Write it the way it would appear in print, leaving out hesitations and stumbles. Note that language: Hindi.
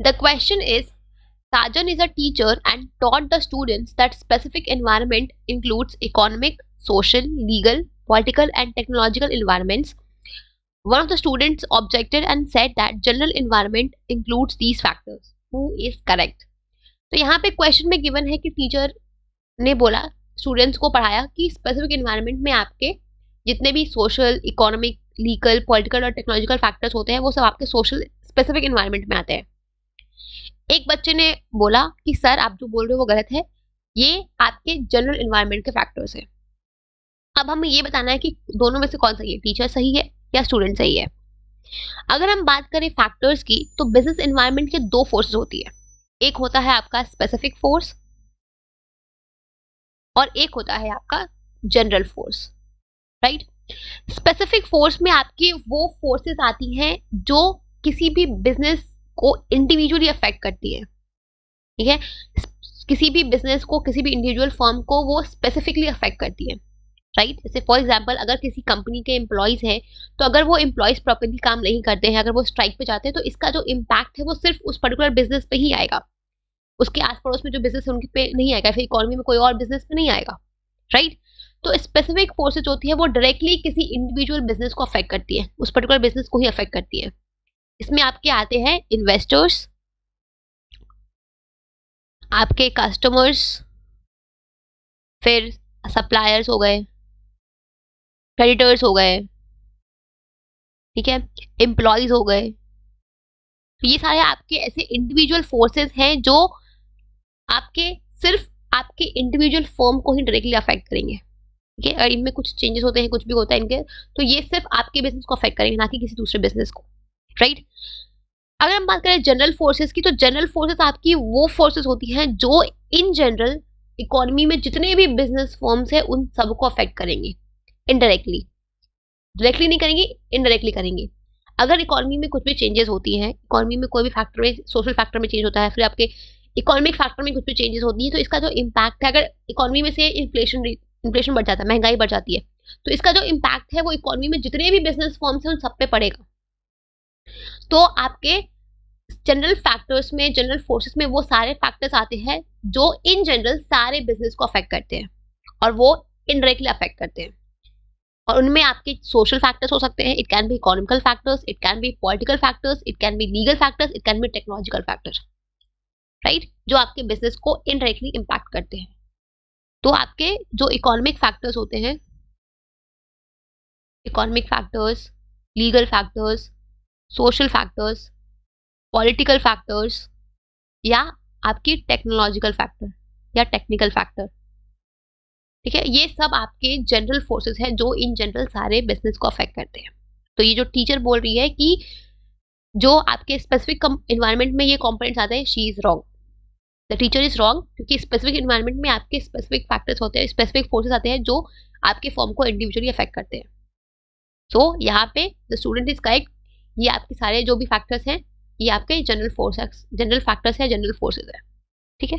The question is, Sajan is a teacher and taught the students that specific environment includes economic, social, legal, political and technological environments. One of the students objected and said that general environment includes these factors. Who is correct? तो यहाँ पे क्वेश्चन में गिवन है कि टीचर ने बोला, स्टूडेंट्स को पढ़ाया कि स्पेसिफिक एनवायरनमेंट में आपके जितने भी सोशल, इकोनॉमिक, लीगल, पॉलिटिकल और टेक्नोलॉजिकल फैक्टर्स होते हैं वो सब आपके सोशल स्पेसिफिक एनवायरनमेंट में आते हैं। एक बच्चे ने बोला कि सर आप जो बोल रहे हो वो गलत है, ये आपके जनरल एनवायरनमेंट के फैक्टर्स है। अब हमें ये बताना है कि दोनों में से कौन सही है, टीचर सही है या स्टूडेंट सही है। अगर हम बात करें फैक्टर्स की तो बिजनेस एनवायरनमेंट के दो फोर्सेस होती है, एक होता है आपका स्पेसिफिक फोर्स और एक होता है आपका general force, right. Specific force में आपकी वो फोर्सेस आती हैं जो किसी भी बिजनेस को इंडिविजुअली अफेक्ट करती है, ठीक है। किसी भी बिजनेस को, किसी भी इंडिविजुअल फर्म को वो स्पेसिफिकली अफेक्ट करती है, राइट। जैसे फॉर एग्जांपल अगर किसी कंपनी के एम्प्लॉयज हैं तो अगर वो एम्प्लॉयज प्रॉपर्ली काम नहीं करते हैं, अगर वो स्ट्राइक पे जाते हैं तो इसका जो इम्पैक्ट है वो सिर्फ उस पर्टिकुलर बिजनेस पे ही आएगा, उसके आस पड़ोस में जो बिजनेस है उनके पे नहीं आएगा, फिर इकोनॉमी में कोई और बिजनेस पे नहीं आएगा, राइट। तो स्पेसिफिक फोर्सेज होती है वो डायरेक्टली किसी इंडिविजुअल बिजनेस को अफेक्ट करती है, उस पर्टिकुलर बिजनेस को ही अफेक्ट करती है। इसमें आपके आते हैं इन्वेस्टर्स, आपके कस्टमर्स, फिर सप्लायर्स हो गए, क्रेडिटर्स हो गए, ठीक है, एम्प्लॉयज हो गए। तो ये सारे आपके ऐसे इंडिविजुअल फोर्सेस हैं जो आपके सिर्फ आपके इंडिविजुअल फर्म को ही डायरेक्टली अफेक्ट करेंगे, ठीक है। और इनमें कुछ चेंजेस होते हैं, कुछ भी होता है इनके, तो ये सिर्फ आपके बिजनेस को अफेक्ट करेंगे, ना कि किसी दूसरे बिजनेस को, राइट। अगर हम बात करें जनरल फोर्सेस की तो जनरल फोर्सेस आपकी वो फोर्सेस होती हैं जो इन जनरल इकोनॉमी में जितने भी बिजनेस फर्म्स हैं उन सबको अफेक्ट करेंगी इनडायरेक्टली, डायरेक्टली नहीं करेंगी, इनडायरेक्टली करेंगी। अगर इकोनॉमी में कुछ भी चेंजेस होती हैं, इकोनॉमी में कोई भी फैक्टर में, सोशल फैक्टर में चेंज होता है, फिर आपके इकोनॉमिक फैक्टर में कुछ भी चेंजेस होती है, तो इसका जो इम्पैक्ट है, अगर इकोनॉमी में से इन्फ्लेशन बढ़ जाता है, महंगाई बढ़ जाती है, तो इसका जो इम्पैक्ट है वो इकोनॉमी में जितने भी बिजनेस फर्म्स हैं उन सब पे पड़ेगा। तो आपके जनरल फैक्टर्स में, जनरल फोर्सेस में वो सारे फैक्टर्स आते हैं जो इन जनरल सारे बिजनेस को अफेक्ट करते हैं और वो इनडायरेक्टली अफेक्ट करते हैं। और उनमें आपके सोशल फैक्टर्स हो सकते हैं, it can be economical factors, it can be political factors, it can be legal factors, it can be technological factors, right, जो आपके बिजनेस को इनडायरेक्टली इम्पैक्ट करते हैं। तो आपके जो इकोनॉमिक फैक्टर्स होते हैं, economic factors, legal factors, social factors, political factors या आपकी टेक्नोलॉजिकल फैक्टर या टेक्निकल फैक्टर, ठीक है, ये सब आपके जनरल फोर्सेस हैं जो इन जनरल सारे बिजनेस को अफेक्ट करते हैं। तो ये जो टीचर बोल रही है कि जो आपके स्पेसिफिक एनवायरनमेंट में ये कंपोनेंट्स आते हैं, she is wrong, the teacher is wrong, क्योंकि स्पेसिफिक एनवायरनमेंट में आपके स्पेसिफिक फैक्टर्स होते हैं, स्पेसिफिक फोर्सेस आते हैं जो आपके फॉर्म को इंडिविजुअली अफेक्ट करते हैं। सो यहाँ पे द स्टूडेंट इज करेक्ट, ये आपके सारे जो भी फैक्टर्स हैं ये आपके जनरल फैक्टर्स है, जनरल फोर्सेस है, ठीक है।